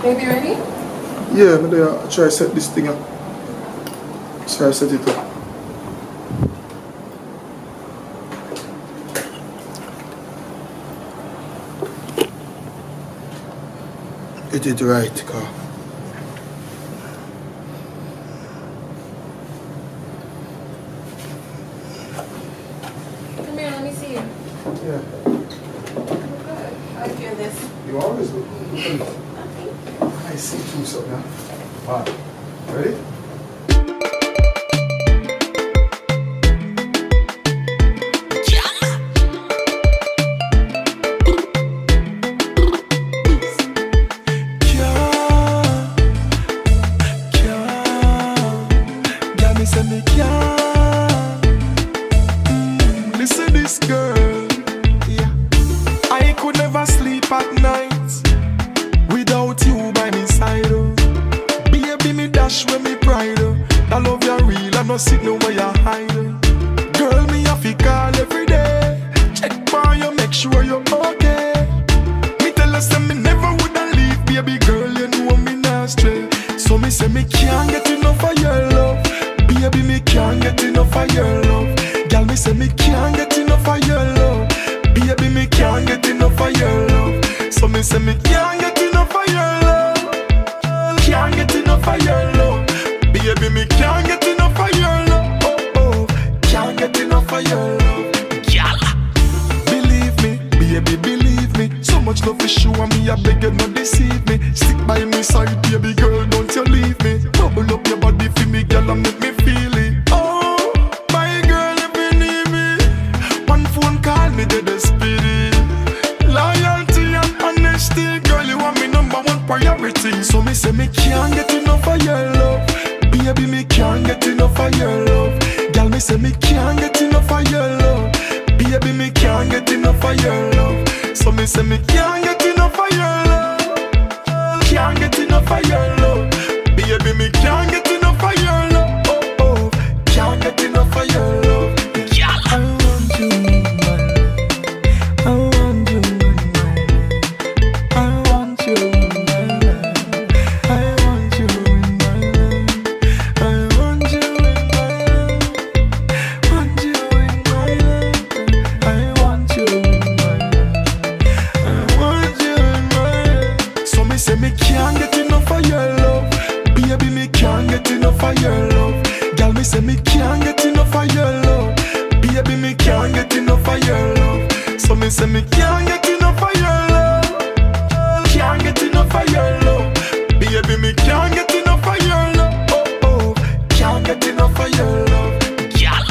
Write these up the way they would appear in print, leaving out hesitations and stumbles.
Baby, ready? Yeah, I'm there. I try to set this thing up. Try to set it up. Get it right, car. Come here, let me see you. Yeah. Good. I like doing this. You always look good. I see two something now. Alright. Ready? Listen this girl, yeah. I could never sleep at night without you by my side. Oh. Baby, me dash when me pride. Oh. I love you real, I no sit no where you hide. Oh. Girl, me have to call every day. Check for you, make sure you're okay. Me tell her say me never woulda leave, baby girl, you know me not stray. So me say me can't get enough of your love. Baby, me can't get enough of your love. Girl, me say me can't get enough of your love. Baby, me can't get enough of your love. So me say me can't get enough of your love. Can't get enough of your love. Baby, me can't get enough of your love. Oh, oh, can't get enough of your love. Girl, believe me, baby, believe me. So much love for sure me, I beg you not deceive me. Stick by me side, baby girl, don't you leave me. Bubble up your body for me, girl, and make me feel it. Oh, my girl, if you need me, one phone call me, dead spirit. Loyalty and honesty, girl, you are me number one priority. So me say me can't get enough of your love. Baby, me can't get enough of your love. Girl, me say me can't get enough of your love. Baby, me can't get enough of your love. So me say me can't get enough of your love. Can't get enough of your love. Baby, me can't get enough of your love. Oh, oh, can't get enough of your love. Girl, I want you in my life. I want you in my life. I want you in my life. I want you in my life. I want you in my life. Want you in my life. I want you in my life. I want you in my life. So me say me can't get enough of your love. Baby, me can't get enough of your love. Girl, me say me can't get enough of your love. Baby, me can't get enough of your love. So me say me can't get enough of your love. Can't get enough of your love. Baby, me can't get enough of your love. Oh, oh, can't get enough of your love. Girl.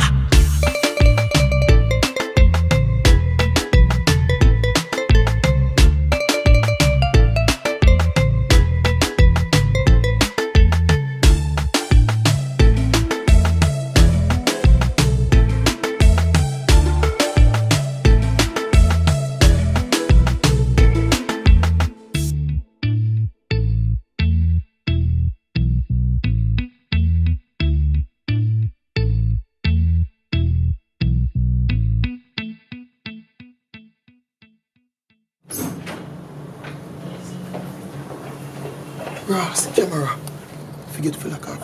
Ross, camera. Forget to fill a card.